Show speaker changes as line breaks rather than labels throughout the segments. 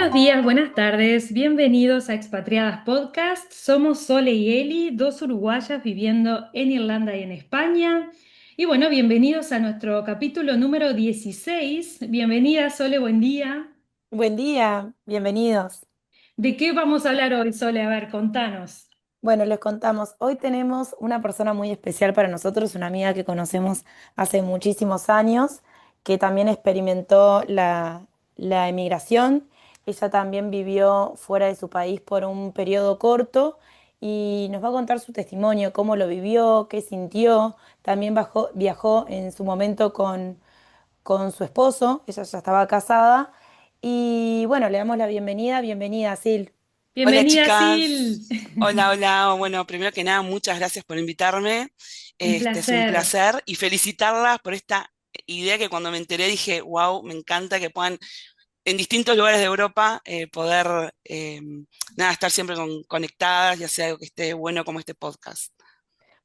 Buenos días, buenas tardes, bienvenidos a Expatriadas Podcast. Somos Sole y Eli, dos uruguayas viviendo en Irlanda y en España. Y bueno, bienvenidos a nuestro capítulo número 16. Bienvenida, Sole, buen día.
Buen día, bienvenidos.
¿De qué vamos a hablar hoy, Sole? A ver, contanos.
Bueno, les contamos, hoy tenemos una persona muy especial para nosotros, una amiga que conocemos hace muchísimos años, que también experimentó la emigración. Ella también vivió fuera de su país por un periodo corto y nos va a contar su testimonio, cómo lo vivió, qué sintió. También viajó en su momento con su esposo, ella ya estaba casada. Y bueno, le damos la bienvenida. Bienvenida, Sil.
Hola
Bienvenida, Sil.
chicas, hola, hola. Bueno, primero que nada, muchas gracias por invitarme.
Un
Es un
placer.
placer y felicitarlas por esta idea que cuando me enteré dije, wow, me encanta que puedan en distintos lugares de Europa poder nada, estar siempre conectadas y hacer algo que esté bueno como este podcast.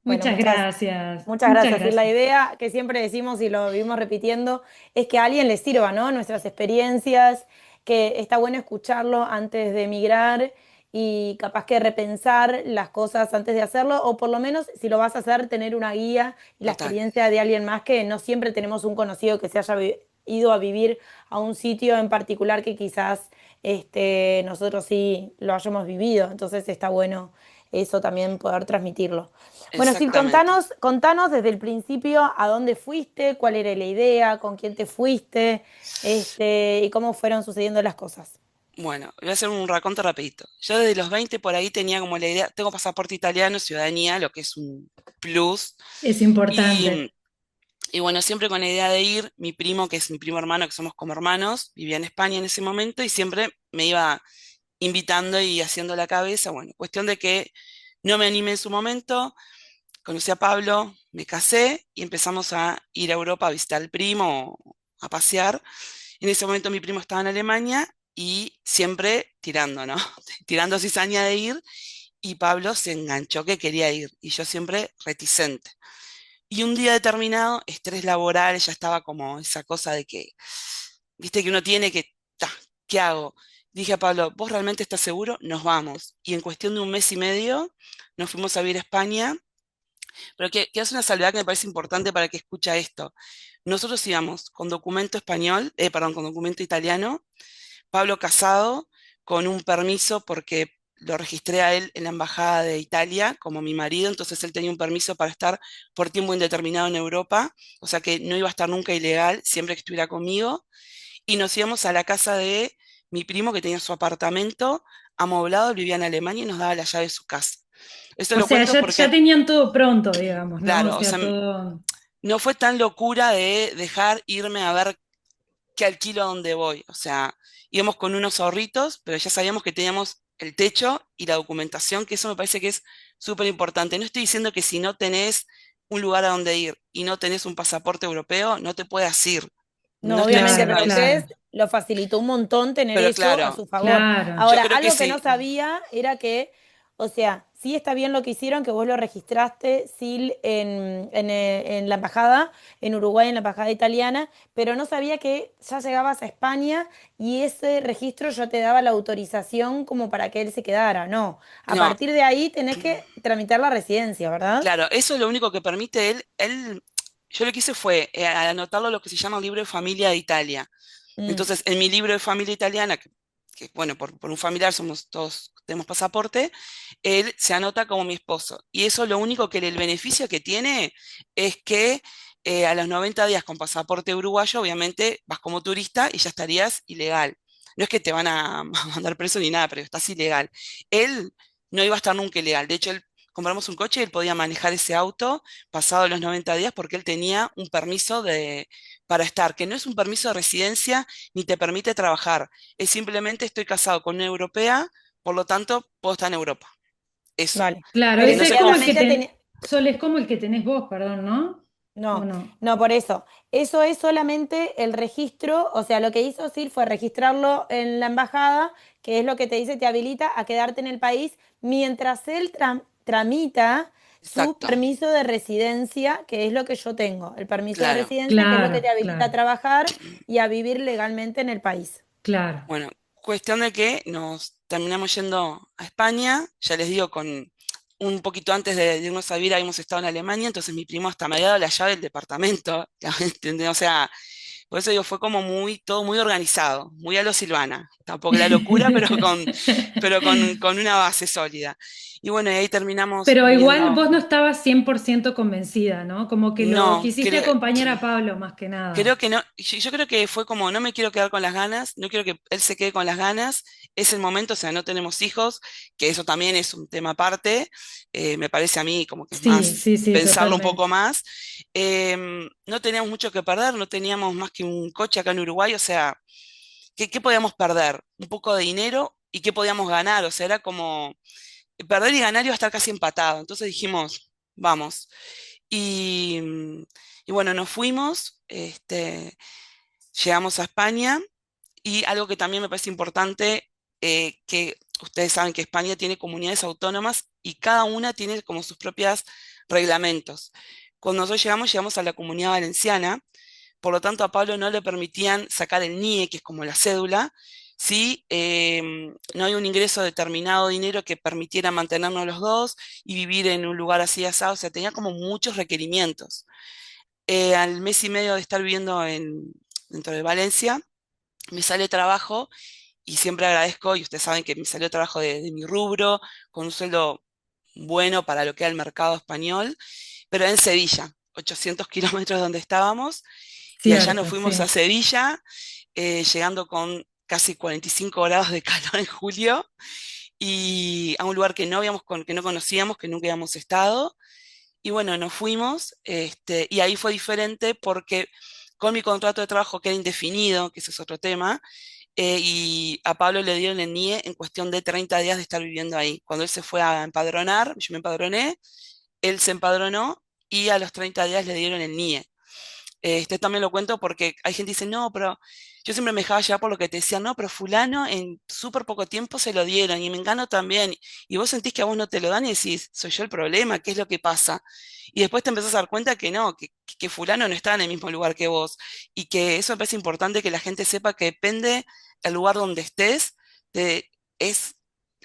Bueno,
Muchas gracias.
muchas
Muchas
gracias. Y la
gracias.
idea que siempre decimos y lo vivimos repitiendo es que a alguien le sirva, ¿no? Nuestras experiencias, que está bueno escucharlo antes de emigrar y capaz que repensar las cosas antes de hacerlo, o por lo menos si lo vas a hacer, tener una guía y la
Total,
experiencia de alguien más, que no siempre tenemos un conocido que se haya ido a vivir a un sitio en particular que quizás nosotros sí lo hayamos vivido. Entonces está bueno eso también poder transmitirlo. Bueno, Sil,
exactamente.
contanos desde el principio a dónde fuiste, cuál era la idea, con quién te fuiste, y cómo fueron sucediendo las cosas.
Bueno, voy a hacer un raconto rapidito. Yo desde los 20 por ahí tenía como la idea, tengo pasaporte italiano, ciudadanía, lo que es un plus.
Es importante.
Y Y bueno, siempre con la idea de ir, mi primo, que es mi primo hermano, que somos como hermanos, vivía en España en ese momento y siempre me iba invitando y haciendo la cabeza. Bueno, cuestión de que no me animé en su momento, conocí a Pablo, me casé y empezamos a ir a Europa a visitar al primo, a pasear. En ese momento mi primo estaba en Alemania y siempre tirando, ¿no? Tirando cizaña de ir y Pablo se enganchó que quería ir y yo siempre reticente. Y un día determinado, estrés laboral, ya estaba como esa cosa de que, viste que uno tiene que, ta, ¿qué hago? Dije a Pablo, ¿vos realmente estás seguro? Nos vamos. Y en cuestión de un mes y medio nos fuimos a vivir a España, pero que hace una salvedad que me parece importante para que escucha esto. Nosotros íbamos con documento español, perdón, con documento italiano, Pablo casado, con un permiso porque lo registré a él en la Embajada de Italia como mi marido, entonces él tenía un permiso para estar por tiempo indeterminado en Europa, o sea que no iba a estar nunca ilegal siempre que estuviera conmigo, y nos íbamos a la casa de mi primo que tenía su apartamento amoblado, él vivía en Alemania y nos daba la llave de su casa. Esto
O
lo
sea,
cuento
ya
porque,
tenían todo pronto, digamos, ¿no? O
claro, o
sea,
sea,
todo.
no fue tan locura de dejar irme a ver qué alquilo a dónde voy. O sea, íbamos con unos ahorritos, pero ya sabíamos que teníamos el techo y la documentación, que eso me parece que es súper importante. No estoy diciendo que si no tenés un lugar a donde ir y no tenés un pasaporte europeo, no te puedas ir. No
No,
estoy
obviamente,
diciendo
Claro,
pero
eso.
claro,
ustedes lo facilitó un montón tener
Pero
eso a
claro,
su favor.
claro.
yo
Ahora,
creo que
algo que no
sí.
sabía era que, o sea, sí está bien lo que hicieron, que vos lo registraste, Sil, en la embajada, en Uruguay, en la embajada italiana, pero no sabía que ya llegabas a España y ese registro ya te daba la autorización como para que él se quedara. No, a
No,
partir de ahí tenés que tramitar la residencia, ¿verdad?
claro, eso es lo único que permite él, yo lo que hice fue anotarlo lo que se llama el libro de familia de Italia.
Mm,
Entonces, en mi libro de familia italiana, bueno, por un familiar somos todos, tenemos pasaporte, él se anota como mi esposo. Y eso lo único que el beneficio que tiene es que a los 90 días con pasaporte uruguayo, obviamente vas como turista y ya estarías ilegal. No es que te van a mandar preso ni nada, pero estás ilegal. Él no iba a estar nunca ilegal. De hecho, él compramos un coche y él podía manejar ese auto pasado los 90 días porque él tenía un permiso para estar, que no es un permiso de residencia ni te permite trabajar. Es simplemente estoy casado con una europea, por lo tanto puedo estar en Europa. Eso.
vale.
Claro,
Pero
No
ese
eso
es
sé
como
cómo.
el que
solamente tenía.
Sol, es como el que tenés vos, perdón, ¿no? ¿O
No,
no?
no, por eso. Eso es solamente el registro, o sea, lo que hizo Sil fue registrarlo en la embajada, que es lo que te dice, te habilita a quedarte en el país mientras él tramita su
Exacto,
permiso de residencia, que es lo que yo tengo, el permiso de
claro.
residencia, que es lo que te
Claro,
habilita a
claro,
trabajar y a vivir legalmente en el país.
claro.
Bueno, Cuestión de que nos terminamos yendo a España, ya les digo, con un poquito antes de irnos a vivir habíamos estado en Alemania, entonces mi primo hasta me había dado la llave del departamento, ¿entendés? O sea, por eso digo, fue como muy, todo muy organizado, muy a lo Silvana, tampoco la locura, con una base sólida. Y bueno, y ahí terminamos
Pero igual
viviendo,
vos no estabas 100% convencida, ¿no? Como que lo
no,
quisiste acompañar a Pablo más que nada.
creo que no, yo creo que fue como, no me quiero quedar con las ganas, no quiero que él se quede con las ganas, es el momento, o sea, no tenemos hijos, que eso también es un tema aparte, me parece a mí como que es
Sí,
más
sí, sí,
pensarlo un poco
totalmente.
más. No teníamos mucho que perder, no teníamos más que un coche acá en Uruguay, o sea, ¿qué podíamos perder? Un poco de dinero y qué podíamos ganar, o sea, era como perder y ganar iba a estar casi empatado, entonces dijimos, vamos. Y, y bueno, nos fuimos, llegamos a España y algo que también me parece importante, que ustedes saben que España tiene comunidades autónomas y cada una tiene como sus propios reglamentos. Cuando nosotros llegamos a la Comunidad Valenciana, por lo tanto a Pablo no le permitían sacar el NIE, que es como la cédula, si no hay un ingreso de determinado dinero que permitiera mantenernos los dos y vivir en un lugar así asado, o sea, tenía como muchos requerimientos. Al mes y medio de estar viviendo dentro de Valencia, me sale trabajo y siempre agradezco, y ustedes saben que me salió trabajo de mi rubro, con un sueldo bueno para lo que era el mercado español, pero en Sevilla, 800 kilómetros donde estábamos, y allá nos
Cierto,
fuimos a
sí.
Sevilla, llegando con casi 45 grados de calor en julio, y a un lugar que no conocíamos, que nunca habíamos estado, y bueno, nos fuimos, y ahí fue diferente porque con mi contrato de trabajo que era indefinido, que ese es otro tema, y a Pablo le dieron el NIE en cuestión de 30 días de estar viviendo ahí. Cuando él se fue a empadronar, yo me empadroné, él se empadronó y a los 30 días le dieron el NIE. Este también lo cuento porque hay gente que dice, no, pero yo siempre me dejaba llevar por lo que te decían, no, pero fulano en súper poco tiempo se lo dieron y Mengano también. Y vos sentís que a vos no te lo dan y decís, soy yo el problema, ¿qué es lo que pasa? Y después te empezás a dar cuenta que no, que fulano no está en el mismo lugar que vos. Y que eso me parece importante que la gente sepa que depende del lugar donde estés, es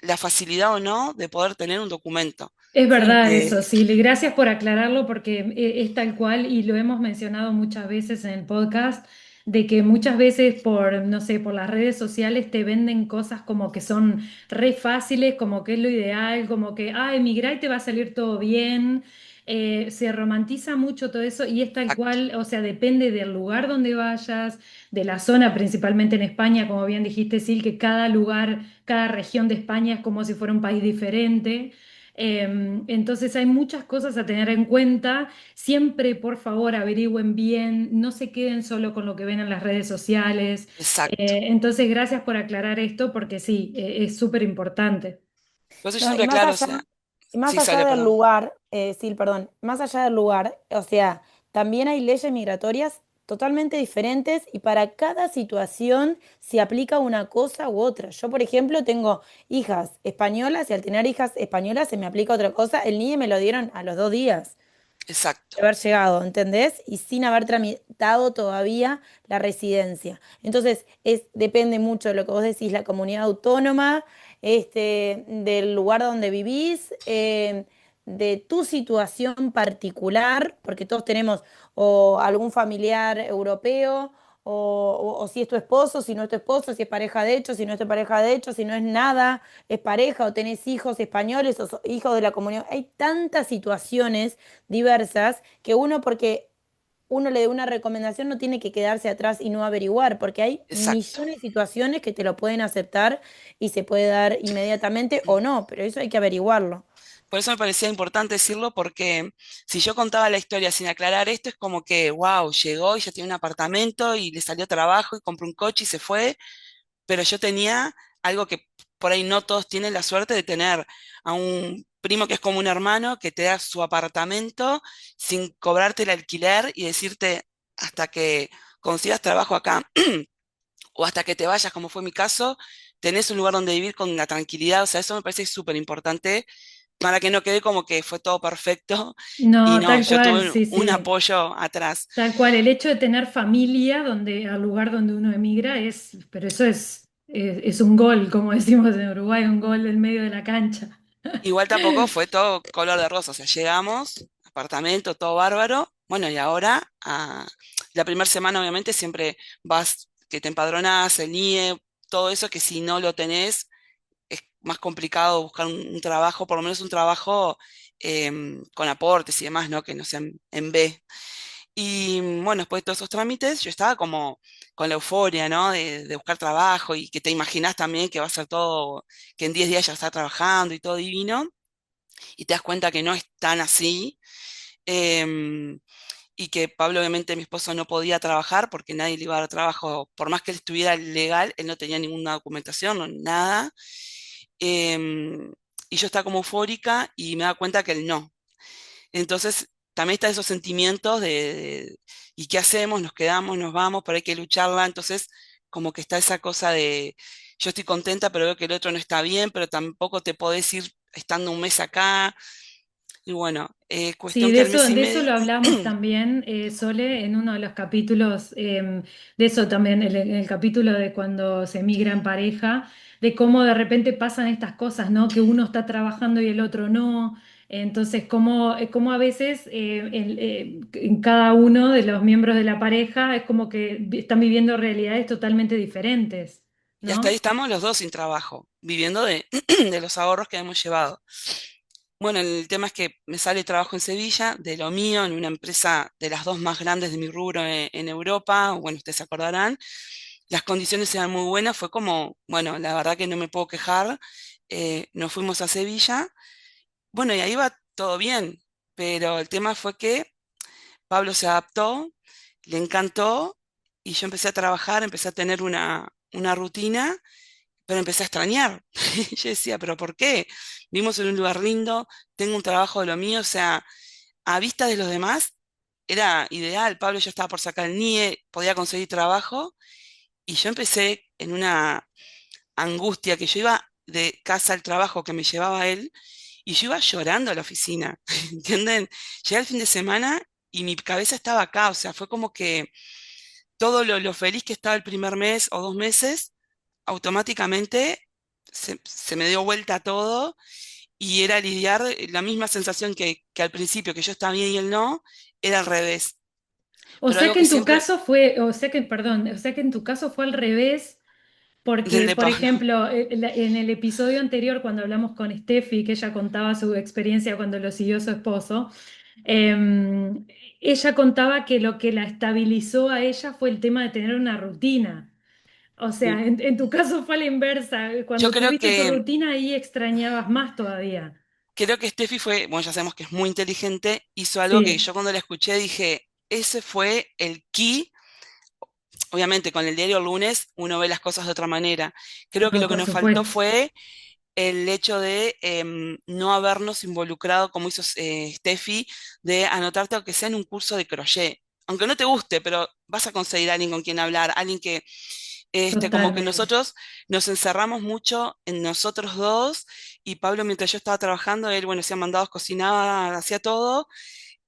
la facilidad o no de poder tener un documento.
Es
Sí,
verdad eso, sí. Gracias por aclararlo porque es tal cual y lo hemos mencionado muchas veces en el podcast, de que muchas veces por, no sé, por las redes sociales te venden cosas como que son re fáciles, como que es lo ideal, como que, ah, emigrá y te va a salir todo bien. Se romantiza mucho todo eso y es tal
Exacto,
cual, o sea, depende del lugar donde vayas, de la zona, principalmente en España, como bien dijiste, Sil, que cada lugar, cada región de España es como si fuera un país diferente. Entonces hay muchas cosas a tener en cuenta. Siempre, por favor, averigüen bien, no se queden solo con lo que ven en las redes sociales.
exacto.
Entonces, gracias por aclarar esto porque sí, es súper importante.
Por eso yo
no,
siempre aclaro, o sea,
y más
sí,
allá
sale,
del
perdón.
lugar, sí, perdón, más allá del lugar, o sea, también hay leyes migratorias totalmente diferentes y para cada situación se aplica una cosa u otra. Yo, por ejemplo, tengo hijas españolas y al tener hijas españolas se me aplica otra cosa. El NIE me lo dieron a los 2 días
Exacto,
de haber llegado, ¿entendés? Y sin haber tramitado todavía la residencia. Entonces, depende mucho de lo que vos decís, la comunidad autónoma, del lugar donde vivís, de tu situación particular, porque todos tenemos o algún familiar europeo, o si es tu esposo, si no es tu esposo, si es pareja de hecho, si no es tu pareja de hecho, si no es nada, es pareja o tenés hijos españoles o hijos de la comunidad. Hay tantas situaciones diversas que uno porque uno le dé una recomendación no tiene que quedarse atrás y no averiguar, porque hay
exacto.
millones de situaciones que te lo pueden aceptar y se puede dar inmediatamente o no, pero eso hay que averiguarlo.
Por eso me parecía importante decirlo porque si yo contaba la historia sin aclarar esto, es como que, wow, llegó y ya tiene un apartamento y le salió trabajo y compró un coche y se fue, pero yo tenía algo que por ahí no todos tienen la suerte de tener a un primo que es como un hermano que te da su apartamento sin cobrarte el alquiler y decirte hasta que consigas trabajo acá o hasta que te vayas, como fue mi caso, tenés un lugar donde vivir con la tranquilidad, o sea, eso me parece súper importante para que no quede como que fue todo perfecto y
No,
no,
tal
yo
cual,
tuve
sí,
un
sí.
apoyo atrás.
Tal cual, el hecho de tener familia donde, al lugar donde uno emigra es, pero eso es un gol, como decimos en Uruguay, un gol del medio de la cancha.
Igual tampoco fue todo color de rosa, o sea, llegamos, apartamento, todo bárbaro. Bueno, y ahora, la primera semana obviamente siempre vas, que te empadronás, el NIE, todo eso que si no lo tenés es más complicado buscar un trabajo, por lo menos un trabajo con aportes y demás, ¿no? Que no sean en B. Y bueno, después de todos esos trámites, yo estaba como con la euforia, ¿no? De buscar trabajo y que te imaginas también que va a ser todo, que en 10 días ya está trabajando y todo divino, y te das cuenta que no es tan así. em, y que Pablo, obviamente, mi esposo, no podía trabajar porque nadie le iba a dar trabajo, por más que él estuviera legal, él no tenía ninguna documentación, no, nada. em, y yo estaba como eufórica y me daba cuenta que él no. Entonces, también está esos sentimientos ¿y qué hacemos? ¿Nos quedamos? ¿Nos vamos? Pero hay que lucharla. Entonces, como que está esa cosa de, yo estoy contenta, pero veo que el otro no está bien, pero tampoco te podés ir estando un mes acá. Y bueno,
Sí,
cuestión que al mes y
de eso
medio,
lo hablamos también, Sole, en uno de los capítulos, de eso también, en el capítulo de cuando se migra en pareja, de cómo de repente pasan estas cosas, ¿no? Que uno está trabajando y el otro no. Entonces, cómo a veces en cada uno de los miembros de la pareja es como que están viviendo realidades totalmente diferentes,
y hasta ahí
¿no?
estamos los dos sin trabajo, viviendo de, de los ahorros que hemos llevado. Bueno, el tema es que me sale trabajo en Sevilla, de lo mío, en una empresa de las dos más grandes de mi rubro en Europa. Bueno, ustedes se acordarán. Las condiciones eran muy buenas, fue como, bueno, la verdad que no me puedo quejar. Nos fuimos a Sevilla. Bueno, y ahí va todo bien, pero el tema fue que Pablo se adaptó, le encantó, y yo empecé a trabajar, empecé a tener una rutina, pero empecé a extrañar. Yo decía, ¿pero por qué? Vivimos en un lugar lindo, tengo un trabajo de lo mío, o sea, a vista de los demás era ideal. Pablo ya estaba por sacar el NIE, podía conseguir trabajo, y yo empecé en una angustia que yo iba de casa al trabajo que me llevaba él, y yo iba llorando a la oficina, ¿entienden? Llegué al fin de semana y mi cabeza estaba acá, o sea, fue como que todo lo feliz que estaba el primer mes o 2 meses, automáticamente se me dio vuelta todo, y era lidiar la misma sensación que al principio, que yo estaba bien y él no, era al revés.
O
Pero
sea
algo
que
que
en tu
siempre,
caso fue, o sea que, perdón, o sea que en tu caso fue al revés.
del
Porque,
de
por
Pablo,
ejemplo, en el episodio anterior, cuando hablamos con Steffi, que ella contaba su experiencia cuando lo siguió su esposo, ella contaba que lo que la estabilizó a ella fue el tema de tener una rutina. O sea, en tu caso fue a la inversa.
yo
Cuando tuviste tu
que
rutina ahí extrañabas más todavía.
creo que Steffi fue, bueno, ya sabemos que es muy inteligente, hizo algo que
Sí,
yo cuando la escuché dije, ese fue el key. Obviamente con el diario lunes uno ve las cosas de otra manera. Creo que
no,
lo que
por
nos faltó
supuesto,
fue el hecho de no habernos involucrado, como hizo Steffi, de anotarte aunque sea en un curso de crochet. Aunque no te guste, pero vas a conseguir a alguien con quien hablar, alguien que, como que
totalmente.
nosotros nos encerramos mucho en nosotros dos, y Pablo, mientras yo estaba trabajando, él, bueno, hacía mandados, cocinaba, hacía todo,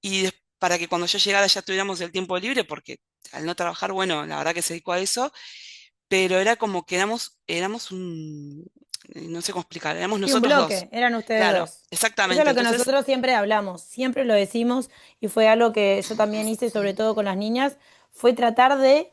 y para que cuando yo llegara ya tuviéramos el tiempo libre, porque al no trabajar, bueno, la verdad que se dedicó a eso, pero era como que éramos no sé cómo explicar, éramos
Sí, un
nosotros dos.
bloque, eran ustedes
Claro,
dos. Eso es
exactamente.
lo que
Entonces,
nosotros siempre hablamos, siempre lo decimos y fue algo que yo también hice, sobre todo con las niñas, fue tratar de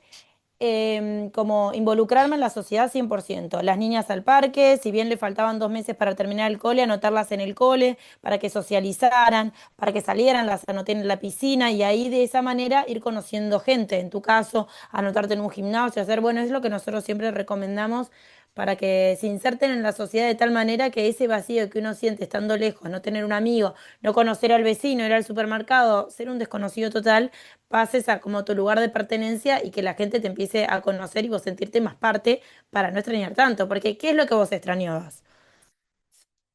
como involucrarme en la sociedad 100%. Las niñas al parque, si bien le faltaban 2 meses para terminar el cole, anotarlas en el cole, para que socializaran, para que salieran, las anoté en la piscina y ahí de esa manera ir conociendo gente. En tu caso, anotarte en un gimnasio, hacer, bueno, es lo que nosotros siempre recomendamos para que se inserten en la sociedad de tal manera que ese vacío que uno siente estando lejos, no tener un amigo, no conocer al vecino, ir al supermercado, ser un desconocido total, pases a como tu lugar de pertenencia y que la gente te empiece a conocer y vos sentirte más parte para no extrañar tanto. Porque, ¿qué es lo que vos extrañabas?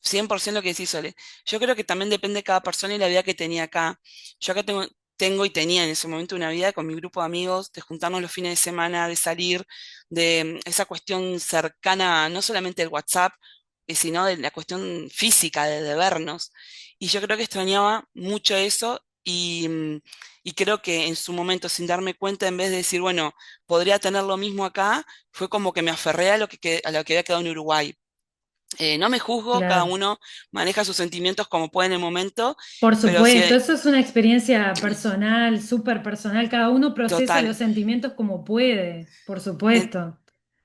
100% lo que decís, Sole. Yo creo que también depende de cada persona y la vida que tenía acá. Yo acá tengo y tenía en ese momento una vida con mi grupo de amigos, de juntarnos los fines de semana, de salir, de esa cuestión cercana, no solamente del WhatsApp, sino de la cuestión física, de vernos. Y yo creo que extrañaba mucho eso, y creo que en su momento, sin darme cuenta, en vez de decir, bueno, podría tener lo mismo acá, fue como que me aferré a a lo que había quedado en Uruguay. No me juzgo, cada
Claro.
uno maneja sus sentimientos como puede en el momento,
Por
pero sí,
supuesto, eso es una experiencia personal, súper personal. Cada uno procesa
total.
los sentimientos como puede, por
En-
supuesto.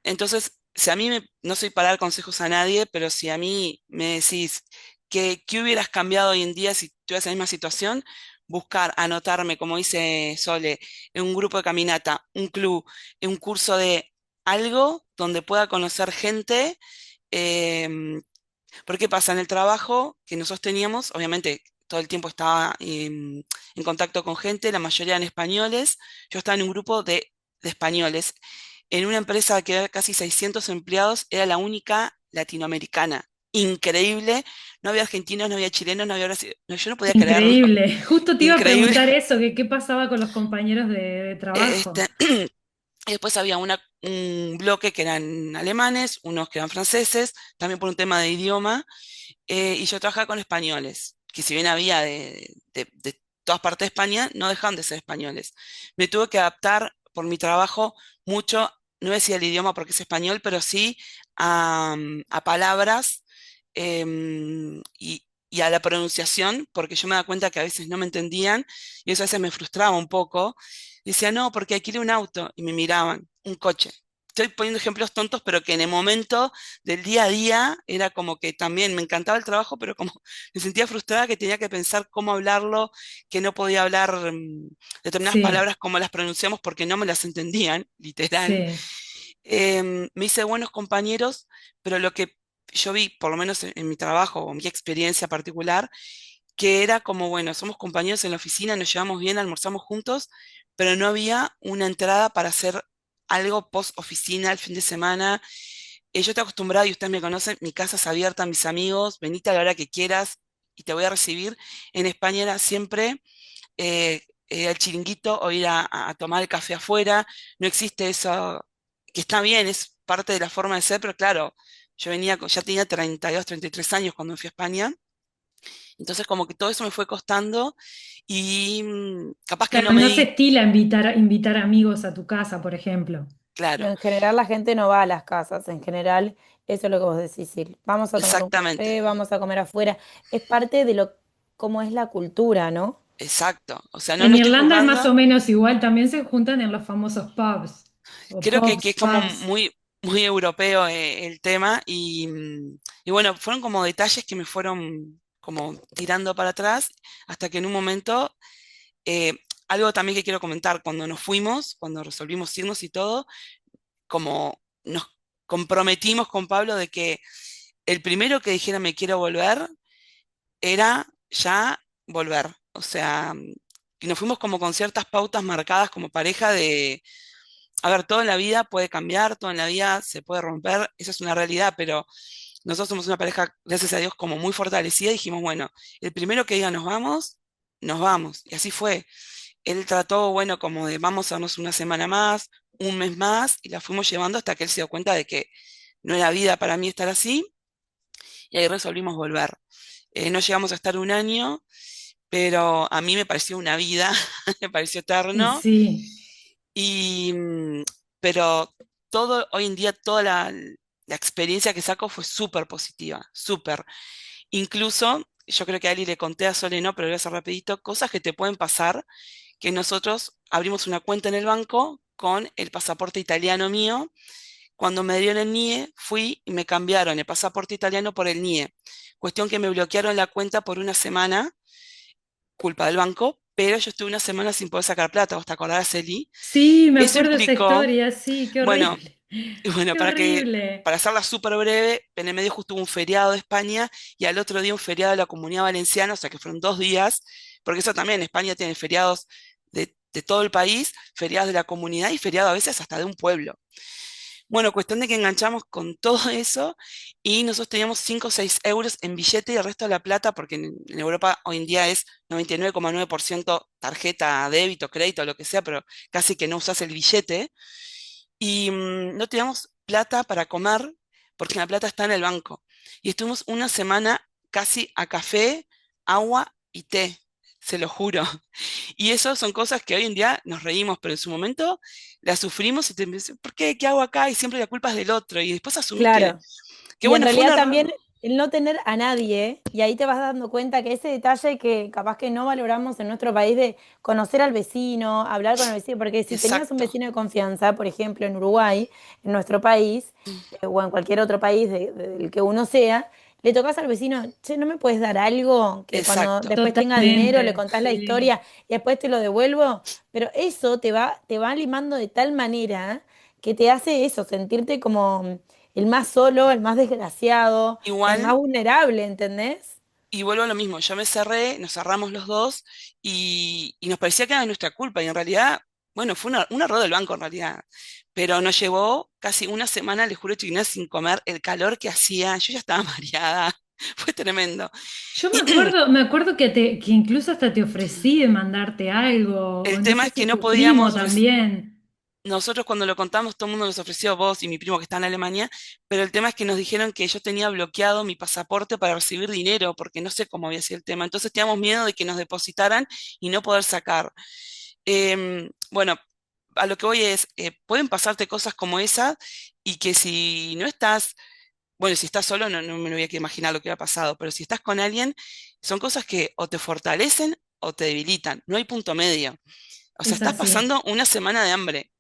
entonces, si a mí no soy para dar consejos a nadie, pero si a mí me decís qué hubieras cambiado hoy en día si tuvieras la misma situación, buscar, anotarme, como dice Sole, en un grupo de caminata, un club, en un curso de algo donde pueda conocer gente. em, Porque pasa en el trabajo que nosotros teníamos, obviamente todo el tiempo estaba en contacto con gente, la mayoría eran españoles. Yo estaba en un grupo de españoles. En una empresa que era casi 600 empleados, era la única latinoamericana. Increíble. No había argentinos, no había chilenos, no había brasileños. No, yo no podía creerlo.
Increíble. Justo te iba a
Increíble.
preguntar eso, que qué pasaba con los compañeros de trabajo.
Este, y después había un bloque que eran alemanes, unos que eran franceses, también por un tema de idioma. Y yo trabajaba con españoles, que si bien había de todas partes de España, no dejaban de ser españoles. Me tuve que adaptar por mi trabajo mucho, no decía el idioma porque es español, pero sí a palabras y a la pronunciación, porque yo me daba cuenta que a veces no me entendían y eso a veces me frustraba un poco. Decía, no, porque alquilé un auto y me miraban, un coche. Estoy poniendo ejemplos tontos, pero que en el momento del día a día era como que también me encantaba el trabajo, pero como me sentía frustrada que tenía que pensar cómo hablarlo, que no podía hablar determinadas
Sí,
palabras como las pronunciamos porque no me las entendían, literal.
sí.
Me hice buenos compañeros, pero lo que yo vi, por lo menos en mi trabajo o mi experiencia particular, que era como, bueno, somos compañeros en la oficina, nos llevamos bien, almorzamos juntos, pero no había una entrada para hacer algo post oficina el fin de semana. Yo estoy acostumbrada, y ustedes me conocen, mi casa es abierta a mis amigos, venite a la hora que quieras y te voy a recibir. En España era siempre al chiringuito o ir a tomar el café afuera. No existe eso, que está bien, es parte de la forma de ser, pero claro, yo venía, ya tenía 32, 33 años cuando me fui a España, entonces como que todo eso me fue costando y capaz que
Claro,
no me
no se
di,
estila invitar amigos a tu casa, por ejemplo.
claro,
Pero en general la gente no va a las casas, en general eso es lo que vos decís, Sil. Vamos a tomar un
exactamente,
café, vamos a comer afuera. Es parte de lo cómo es la cultura, ¿no?
exacto, o sea, no
En
lo estoy
Irlanda es más
juzgando.
o menos igual, también se juntan en los famosos pubs o
Creo que
pubs,
es como
pubs.
muy europeo el tema y bueno, fueron como detalles que me fueron como tirando para atrás hasta que en un momento, eh, algo también que quiero comentar, cuando nos fuimos, cuando resolvimos irnos y todo, como nos comprometimos con Pablo de que el primero que dijera me quiero volver era ya volver. O sea, y nos fuimos como con ciertas pautas marcadas como pareja de a ver, todo en la vida puede cambiar, todo en la vida se puede romper, eso es una realidad, pero nosotros somos una pareja, gracias a Dios, como muy fortalecida. Dijimos, bueno, el primero que diga nos vamos, nos vamos. Y así fue. Él trató, bueno, como de vamos a darnos una semana más, un mes más, y la fuimos llevando hasta que él se dio cuenta de que no era vida para mí estar así, y ahí resolvimos volver. No llegamos a estar un año, pero a mí me pareció una vida, me pareció
Y
eterno.
sí,
Y, pero todo, hoy en día, toda la experiencia que saco fue súper positiva, súper. Incluso, yo creo que a Ali le conté a Sole, no, pero lo voy a hacer rapidito, cosas que te pueden pasar, que nosotros abrimos una cuenta en el banco con el pasaporte italiano mío. Cuando me dieron el NIE, fui y me cambiaron el pasaporte italiano por el NIE. Cuestión que me bloquearon la cuenta por una semana, culpa del banco, pero yo estuve una semana sin poder sacar plata. ¿Vos te acordás, Eli?
sí, me
Eso
acuerdo de esa
implicó,
historia, sí, qué
bueno,
horrible,
y bueno,
qué horrible.
para hacerla súper breve, en el medio justo hubo un feriado de España y al otro día un feriado de la Comunidad Valenciana, o sea que fueron 2 días, porque eso también, España tiene feriados de todo el país, feriados de la comunidad y feriados a veces hasta de un pueblo. Bueno, cuestión de que enganchamos con todo eso y nosotros teníamos 5 o 6 euros en billete y el resto de la plata, porque en Europa hoy en día es 99,9% tarjeta, débito, crédito, lo que sea, pero casi que no usas el billete. Y no teníamos plata para comer porque la plata está en el banco. Y estuvimos una semana casi a café, agua y té, se lo juro. Y eso son cosas que hoy en día nos reímos, pero en su momento las sufrimos y te pensás, ¿por qué? ¿Qué hago acá? Y siempre la culpa es del otro. Y después asumís
Claro.
que
Y en
bueno, fue un
realidad
error.
también el no tener a nadie, y ahí te vas dando cuenta que ese detalle que capaz que no valoramos en nuestro país de conocer al vecino, hablar con el vecino, porque si tenías un
Exacto.
vecino de confianza, por ejemplo, en Uruguay, en nuestro país, o en cualquier otro país del que uno sea, le tocas al vecino, che, ¿no me puedes dar algo? Que cuando
Exacto.
después tenga dinero le
Totalmente,
contás la
sí.
historia y después te lo devuelvo. Pero eso te va limando de tal manera que te hace eso, sentirte como el más solo, el más desgraciado, el más
Igual,
vulnerable, ¿entendés?
y vuelvo a lo mismo, yo me cerré, nos cerramos los dos y nos parecía que era nuestra culpa y en realidad, bueno, fue un error del banco en realidad, pero nos llevó casi una semana, les juro, chiquinas, sin comer, el calor que hacía, yo ya estaba mareada, fue tremendo.
Yo me acuerdo que incluso hasta te ofrecí de mandarte algo, o
El
no
tema
sé
es que
si
no
tu primo
podíamos,
también.
nosotros cuando lo contamos, todo el mundo nos ofreció, vos y mi primo que está en Alemania, pero el tema es que nos dijeron que yo tenía bloqueado mi pasaporte para recibir dinero, porque no sé cómo había sido el tema. Entonces teníamos miedo de que nos depositaran y no poder sacar. Bueno, a lo que voy es, pueden pasarte cosas como esas y que si no estás, bueno, si estás solo no me lo voy a que imaginar lo que ha pasado, pero si estás con alguien, son cosas que o te fortalecen o te debilitan, no hay punto medio. O sea,
Es
estás
así.
pasando una semana de hambre.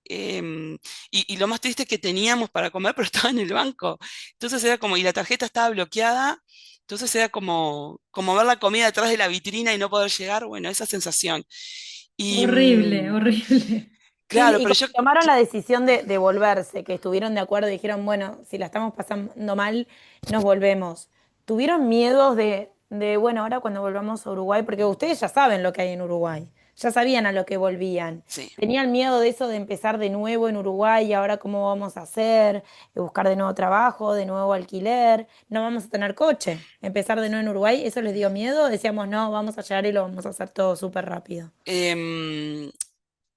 Y lo más triste es que teníamos para comer, pero estaba en el banco. Entonces era como, y la tarjeta estaba bloqueada, entonces era como ver la comida detrás de la vitrina y no poder llegar, bueno, esa sensación. Y
Horrible, horrible.
Sí,
claro,
y
pero
cuando
yo,
tomaron la decisión de volverse, que estuvieron de acuerdo y dijeron, bueno, si la estamos pasando mal, nos volvemos. ¿Tuvieron miedos bueno, ahora cuando volvamos a Uruguay, porque ustedes ya saben lo que hay en Uruguay, ya sabían a lo que volvían?
sí.
¿Tenían miedo de eso de empezar de nuevo en Uruguay y ahora cómo vamos a hacer? ¿De buscar de nuevo trabajo, de nuevo alquiler? ¿No vamos a tener coche? ¿Empezar de nuevo en Uruguay? ¿Eso les dio miedo? Decíamos, no, vamos a llegar y lo vamos a hacer todo súper rápido.
Em,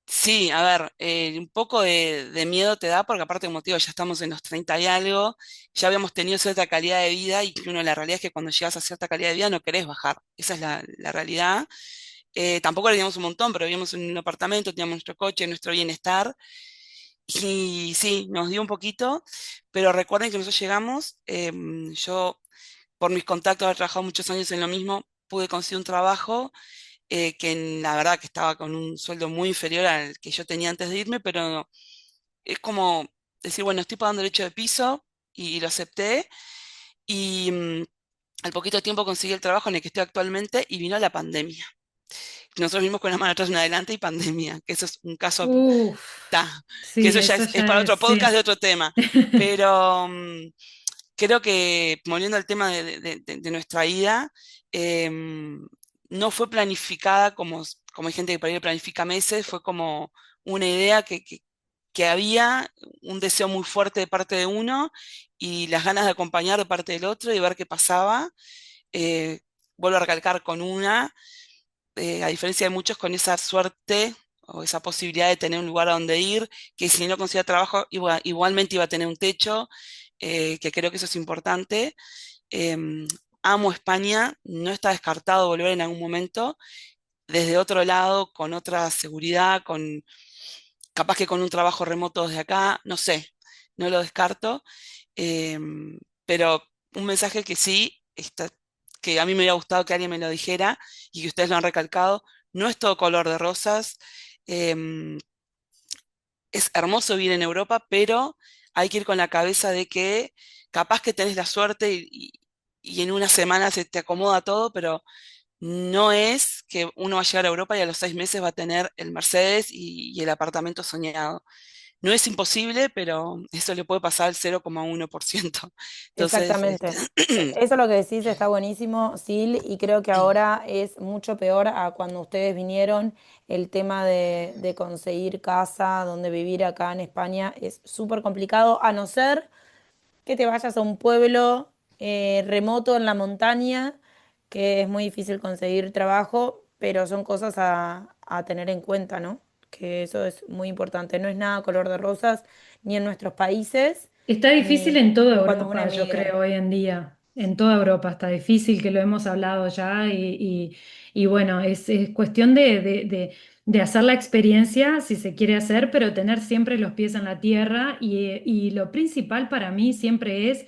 sí, a ver, un poco de miedo te da, porque aparte, como te digo, ya estamos en los 30 y algo, ya habíamos tenido cierta calidad de vida y que uno, la realidad es que cuando llegas a cierta calidad de vida no querés bajar. Esa es la realidad. Tampoco le teníamos un montón, pero vivíamos en un apartamento, teníamos nuestro coche, nuestro bienestar. Y sí, nos dio un poquito, pero recuerden que nosotros llegamos, yo por mis contactos, haber trabajado muchos años en lo mismo, pude conseguir un trabajo la verdad que estaba con un sueldo muy inferior al que yo tenía antes de irme, pero es como decir, bueno, estoy pagando derecho de piso y lo acepté. Y al poquito tiempo conseguí el trabajo en el que estoy actualmente y vino la pandemia. Nosotros vimos con la mano atrás en adelante y pandemia, que eso es un caso,
Uf,
ta, que
sí,
eso ya
eso
es
ya
para
es,
otro podcast de
sí.
otro tema. Pero creo que, volviendo al tema de nuestra ida, no fue planificada como hay gente que por ahí planifica meses, fue como una idea que había, un deseo muy fuerte de parte de uno y las ganas de acompañar de parte del otro y ver qué pasaba. Eh, Vuelvo a recalcar con a diferencia de muchos, con esa suerte o esa posibilidad de tener un lugar a donde ir, que si no conseguía trabajo, igualmente iba a tener un techo, que creo que eso es importante. Em, Amo España, no está descartado volver en algún momento, desde otro lado, con otra seguridad, capaz que con un trabajo remoto desde acá, no sé, no lo descarto. Pero un mensaje que sí, que a mí me hubiera gustado que alguien me lo dijera y que ustedes lo han recalcado, no es todo color de rosas. em, es hermoso vivir en Europa, pero hay que ir con la cabeza de que capaz que tenés la suerte y en una semana se te acomoda todo, pero no es que uno va a llegar a Europa y a los 6 meses va a tener el Mercedes y el apartamento soñado. No es imposible, pero eso le puede pasar al 0,1%. Entonces,
Exactamente. Eso lo que decís está buenísimo, Sil, y creo que ahora es mucho peor a cuando ustedes vinieron. El tema de conseguir casa, donde vivir acá en España es súper complicado, a no ser que te vayas a un pueblo remoto en la montaña, que es muy difícil conseguir trabajo, pero son cosas a tener en cuenta, ¿no? Que eso es muy importante. No es nada color de rosas, ni en nuestros países,
Está difícil
ni
en toda
ni cuando uno
Europa, yo
emigra.
creo, hoy en día. En toda Europa está difícil, que lo hemos hablado ya, y bueno, es cuestión de hacer la experiencia si se quiere hacer, pero tener siempre los pies en la tierra y lo principal para mí siempre es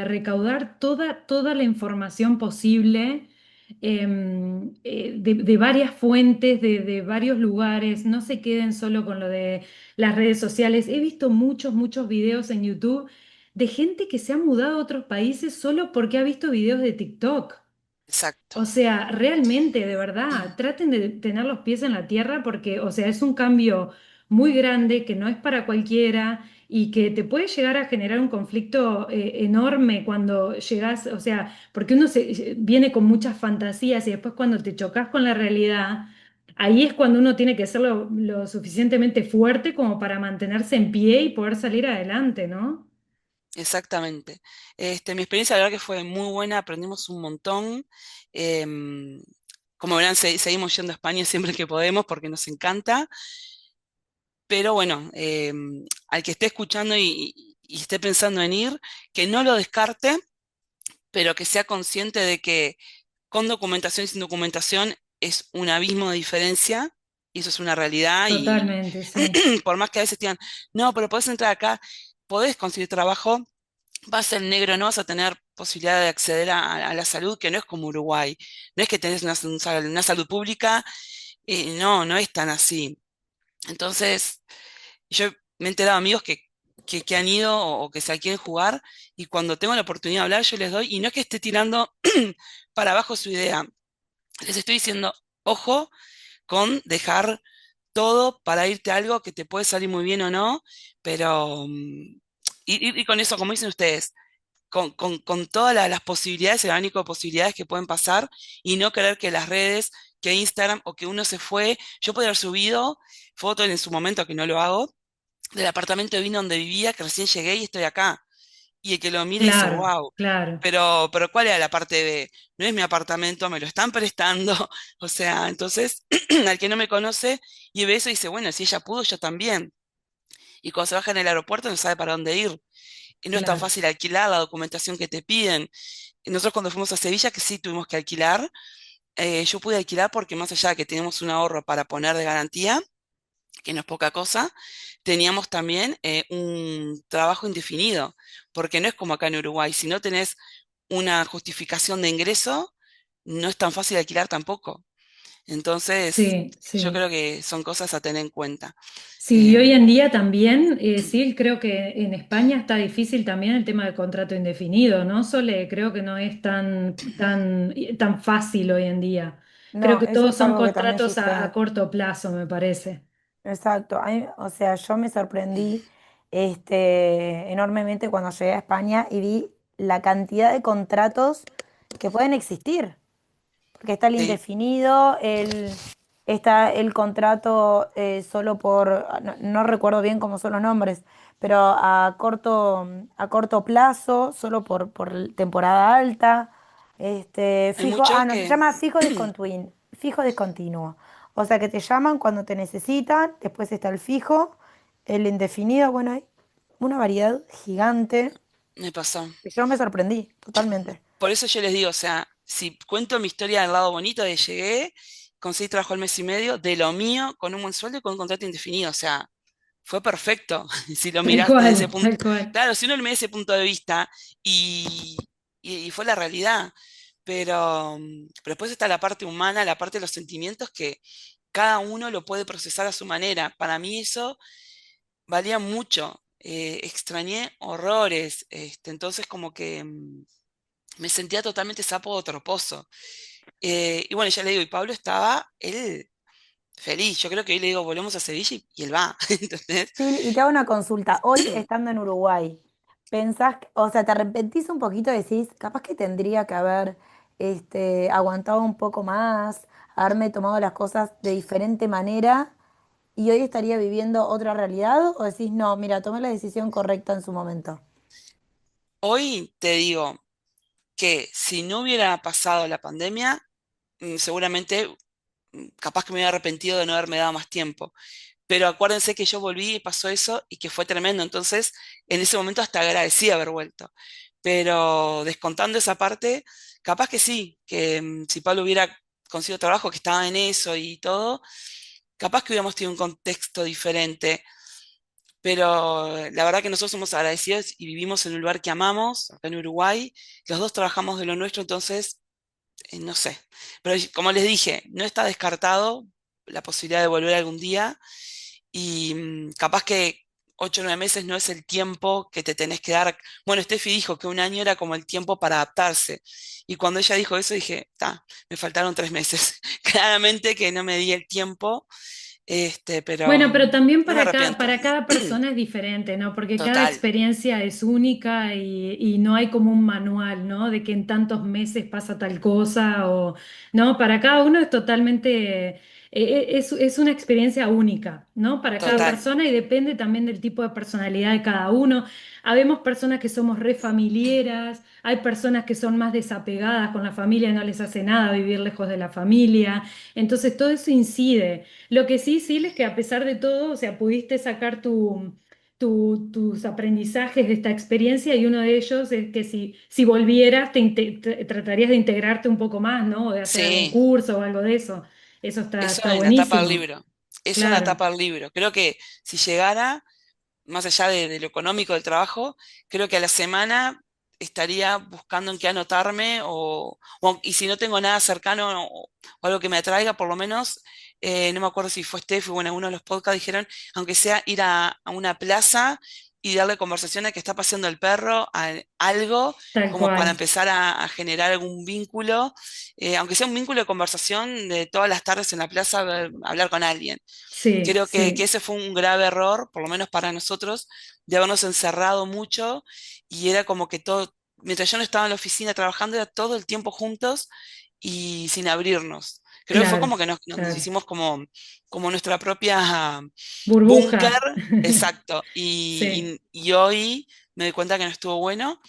recaudar toda la información posible de varias fuentes, de varios lugares, no se queden solo con lo de las redes sociales. He visto muchos videos en YouTube de gente que se ha mudado a otros países solo porque ha visto videos de TikTok.
Exacto.
O sea, realmente, de verdad, traten de tener los pies en la tierra porque, o sea, es un cambio muy grande que no es para cualquiera y que te puede llegar a generar un conflicto enorme cuando llegas, o sea, porque uno viene con muchas fantasías y después cuando te chocas con la realidad, ahí es cuando uno tiene que ser lo suficientemente fuerte como para mantenerse en pie y poder salir adelante, ¿no?
Exactamente. Mi experiencia, la verdad que fue muy buena, aprendimos un montón. em, Como verán, seguimos yendo a España siempre que podemos porque nos encanta. Pero bueno, al que esté escuchando y esté pensando en ir, que no lo descarte, pero que sea consciente de que con documentación y sin documentación es un abismo de diferencia, y eso es una realidad, y
Totalmente, sí.
por más que a veces digan, no, pero podés entrar acá, podés conseguir trabajo, vas a ser negro, no vas a tener posibilidad de acceder a la salud, que no es como Uruguay, no es que tenés una salud pública, no, no es tan así. Entonces, yo me he enterado de amigos que han ido o que se quieren jugar, y cuando tengo la oportunidad de hablar, yo les doy, y no es que esté tirando para abajo su idea, les estoy diciendo, ojo con dejar todo para irte a algo que te puede salir muy bien o no, pero y con eso, como dicen ustedes, con todas las posibilidades, el abanico de posibilidades que pueden pasar, y no creer que las redes, que Instagram o que uno se fue, yo podría haber subido fotos en su momento, que no lo hago, del apartamento de vino donde vivía, que recién llegué y estoy acá. Y el que lo mire dice,
Claro,
wow,
claro,
pero ¿cuál era la parte de, no es mi apartamento, me lo están prestando? O sea, entonces, al que no me conoce y ve eso dice, bueno, si ella pudo, yo también. Y cuando se baja en el aeropuerto no sabe para dónde ir. Y no es tan
claro.
fácil alquilar la documentación que te piden. Y nosotros cuando fuimos a Sevilla, que sí tuvimos que alquilar, yo pude alquilar porque más allá de que tenemos un ahorro para poner de garantía, que no es poca cosa, teníamos también un trabajo indefinido, porque no es como acá en Uruguay, si no tenés una justificación de ingreso, no es tan fácil alquilar tampoco. Entonces,
Sí,
yo
sí.
creo que son cosas a tener en cuenta.
Sí, y
Em,
hoy en día también, sí, creo que en España está difícil también el tema del contrato indefinido, ¿no? Sole, creo que no es tan fácil hoy en día. Creo
No,
que
eso
todos
es
son
algo que también
contratos a
sucede.
corto plazo, me parece.
Exacto. O sea, yo me sorprendí enormemente cuando llegué a España y vi la cantidad de contratos que pueden existir. Porque está el
sí,
indefinido, está el contrato solo por, no recuerdo bien cómo son los nombres, pero a corto plazo, solo por temporada alta.
hay
Fijo,
muchos
no, se
que,
llama fijo discontinuo. O sea que te llaman cuando te necesitan, después está el fijo, el indefinido, bueno, hay una variedad gigante
me pasó.
que yo me sorprendí totalmente.
Por eso yo les digo, o sea, si cuento mi historia del lado bonito de llegué, conseguí trabajo al mes y medio, de lo mío, con un buen sueldo y con un contrato indefinido, o sea, fue perfecto. Si lo
Tal
mirás desde ese
cual,
punto,
tal cual.
claro, si uno lo mira desde ese punto de vista, y fue la realidad, pero después está la parte humana, la parte de los sentimientos, que cada uno lo puede procesar a su manera. Para mí eso valía mucho. Extrañé horrores, entonces como que me sentía totalmente sapo de otro pozo. Y bueno, ya le digo, y Pablo estaba, él feliz. Yo creo que hoy le digo, volvemos a Sevilla, y él va. ¿Entendés?
Sí, y te hago una consulta. Hoy, estando en Uruguay, o sea, te arrepentís un poquito, decís, capaz que tendría que haber aguantado un poco más, haberme tomado las cosas de diferente manera y hoy estaría viviendo otra realidad? ¿O decís, no, mira, tomé la decisión correcta en su momento?
Hoy te digo que si no hubiera pasado la pandemia, seguramente, capaz que me hubiera arrepentido de no haberme dado más tiempo. Pero acuérdense que yo volví y pasó eso y que fue tremendo. Entonces, en ese momento hasta agradecí haber vuelto. pero descontando esa parte, capaz que sí, que si Pablo hubiera conseguido trabajo, que estaba en eso y todo, capaz que hubiéramos tenido un contexto diferente. Pero la verdad que nosotros somos agradecidos y vivimos en un lugar que amamos, acá en Uruguay. Los dos trabajamos de lo nuestro, entonces, no sé. Pero como les dije, no está descartado la posibilidad de volver algún día y capaz que 8 o 9 meses no es el tiempo que te tenés que dar. Bueno, Steffi dijo que un año era como el tiempo para adaptarse. Y cuando ella dijo eso, dije, me faltaron 3 meses. Claramente que no me di el tiempo, pero
Bueno, pero también
no me arrepiento.
para cada persona es diferente, ¿no? Porque cada
Total,
experiencia es única y no hay como un manual, ¿no? De que en tantos meses pasa tal cosa o, ¿no? Para cada uno es totalmente, es una experiencia única, ¿no? Para cada
total.
persona y depende también del tipo de personalidad de cada uno. Habemos personas que somos re familiares, hay personas que son más desapegadas con la familia, no les hace nada vivir lejos de la familia. Entonces todo eso incide. Lo que sí, sí, es que a pesar de todo, o sea, pudiste sacar tus aprendizajes de esta experiencia y uno de ellos es que si volvieras, tratarías de integrarte un poco más, ¿no? O de hacer algún
Sí,
curso o algo de eso. Eso
eso
está
en la tapa del
buenísimo,
libro. Eso en la
claro,
tapa del libro. Creo que si llegara, más allá de lo económico del trabajo, creo que a la semana estaría buscando en qué anotarme y si no tengo nada cercano o algo que me atraiga, por lo menos, no me acuerdo si fue Steph o en uno de los podcasts dijeron, aunque sea ir a una plaza y darle conversación a que está paseando el perro, a algo
tal
como para
cual.
empezar a generar algún vínculo, aunque sea un vínculo de conversación de todas las tardes en la plaza, hablar con alguien.
Sí,
Creo que
sí,
ese fue un grave error, por lo menos para nosotros, de habernos encerrado mucho y era como que todo, mientras yo no estaba en la oficina trabajando, era todo el tiempo juntos y sin abrirnos. Creo que fue
claro,
como que nos
claro.
hicimos como nuestra propia búnker,
Burbuja,
exacto.
sí.
Y hoy me doy cuenta que no estuvo bueno,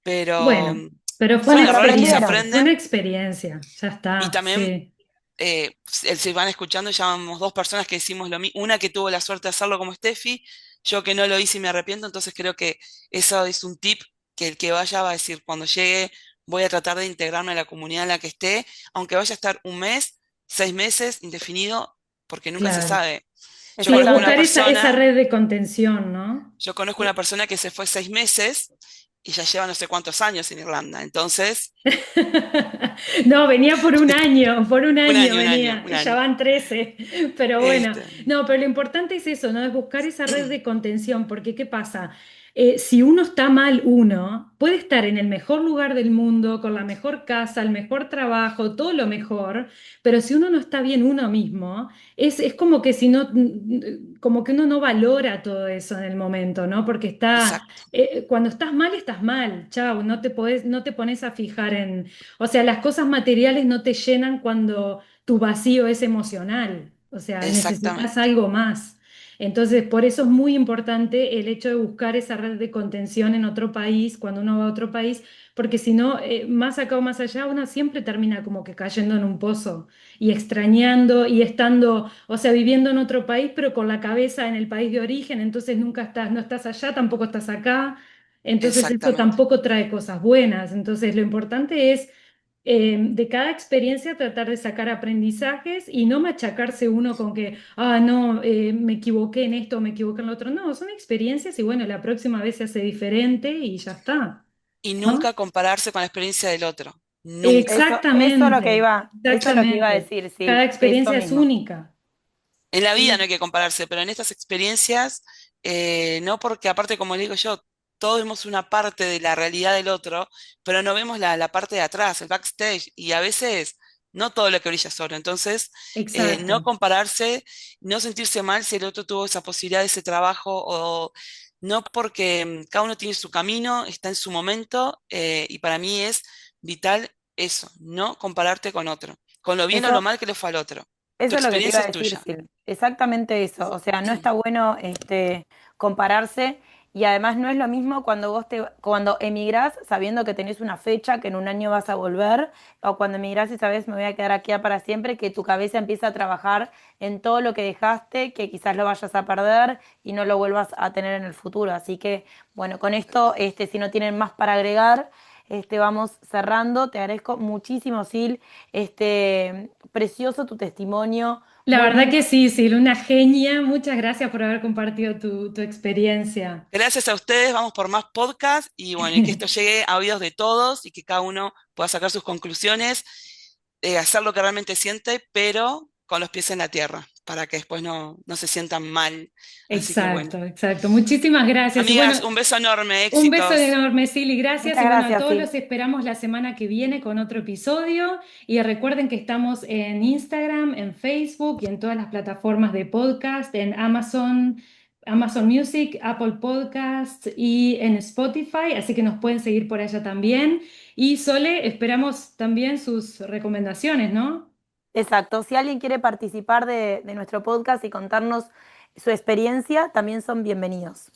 pero
Bueno, pero fue una
son
Bueno, pero
errores que se
aprendieron.
fue una
aprenden
experiencia, ya
y
está,
también
sí,
se van escuchando, ya vamos dos personas que decimos lo mismo, una que tuvo la suerte de hacerlo como Steffi, yo que no lo hice y me arrepiento, entonces creo que eso es un tip que el que vaya va a decir, cuando llegue voy a tratar de integrarme a la comunidad en la que esté, aunque vaya a estar un mes, 6 meses, indefinido, porque nunca se
claro.
sabe. Yo
Sí,
conozco una
buscar esa
persona,
red de contención, ¿no?
yo conozco una persona que se fue 6 meses y ya lleva no sé cuántos años en Irlanda, entonces,
No, venía por un
un
año
año, un año,
venía,
un
y ya
año.
van 13. Pero bueno,
Este,
no, pero lo importante es eso, ¿no? Es buscar esa red de contención, porque ¿qué pasa? Si uno está mal, uno puede estar en el mejor lugar del mundo, con la mejor casa, el mejor trabajo, todo lo mejor, pero si uno no está bien uno mismo, es como que si no, como que uno no valora todo eso en el momento, ¿no? Porque
exacto,
cuando estás mal, chau, no te pones a fijar en, o sea, las cosas materiales no te llenan cuando tu vacío es emocional, o sea, necesitas
exactamente.
algo más. Entonces, por eso es muy importante el hecho de buscar esa red de contención en otro país, cuando uno va a otro país, porque si no, más acá o más allá, uno siempre termina como que cayendo en un pozo y extrañando y estando, o sea, viviendo en otro país, pero con la cabeza en el país de origen, entonces nunca estás, no estás allá, tampoco estás acá, entonces eso
Exactamente,
tampoco trae cosas buenas. Entonces, lo importante es de cada experiencia tratar de sacar aprendizajes y no machacarse uno con que, ah, no, me equivoqué en esto, me equivoqué en lo otro. No, son experiencias y bueno, la próxima vez se hace diferente y ya está,
y
¿no?
nunca compararse con la experiencia del otro, nunca.
Exactamente,
Eso es lo que iba a
exactamente.
decir,
Cada
sí, eso
experiencia es
mismo.
única.
En la vida no
Sí,
hay que compararse, pero en estas experiencias, no porque aparte, como le digo yo, todos vemos una parte de la realidad del otro, pero no vemos la parte de atrás, el backstage, y a veces no todo lo que brilla es oro. Entonces, no
Exacto.
compararse, no sentirse mal si el otro tuvo esa posibilidad de ese trabajo, o no porque cada uno tiene su camino, está en su momento, y para mí es vital eso, no compararte con otro, con lo bien o lo
eso,
mal que le fue al otro. Tu
eso es lo que te iba
experiencia
a
es
decir,
tuya.
Sil. Exactamente eso. O sea, no está bueno compararse Y además no es lo mismo cuando emigrás sabiendo que tenés una fecha, que en un año vas a volver, o cuando emigrás y sabes me voy a quedar aquí para siempre, que tu cabeza empieza a trabajar en todo lo que dejaste, que quizás lo vayas a perder y no lo vuelvas a tener en el futuro. Así que, bueno, con esto, si no tienen más para agregar, vamos cerrando. Te agradezco muchísimo, Sil, precioso tu testimonio,
La
muy,
verdad
muy
que sí, Sil, una genia. Muchas gracias por haber compartido tu experiencia.
Gracias a ustedes, vamos por más podcasts y bueno, y que esto llegue a oídos de todos y que cada uno pueda sacar sus conclusiones, hacer lo que realmente siente, pero con los pies en la tierra, para que después no se sientan mal. Así que bueno.
Exacto, exacto. Muchísimas gracias. Y bueno,
Amigas, un beso enorme,
un beso
éxitos.
enorme, Silly, gracias.
Muchas
Y bueno, a
gracias,
todos
Sil.
los esperamos la semana que viene con otro episodio. Y recuerden que estamos en Instagram, en Facebook y en todas las plataformas de podcast, en Amazon, Amazon Music, Apple Podcasts y en Spotify. Así que nos pueden seguir por allá también. Y Sole, esperamos también sus recomendaciones, ¿no?
Exacto. Si alguien quiere participar de nuestro podcast y contarnos su experiencia, también son bienvenidos.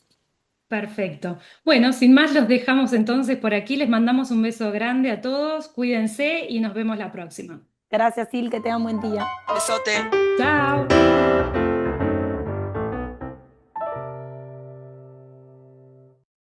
Perfecto. Bueno, sin más, los dejamos entonces por aquí. Les mandamos un beso grande a todos. Cuídense y nos vemos la próxima.
Gracias, Sil, que tengan buen día.
Besote.
Chao.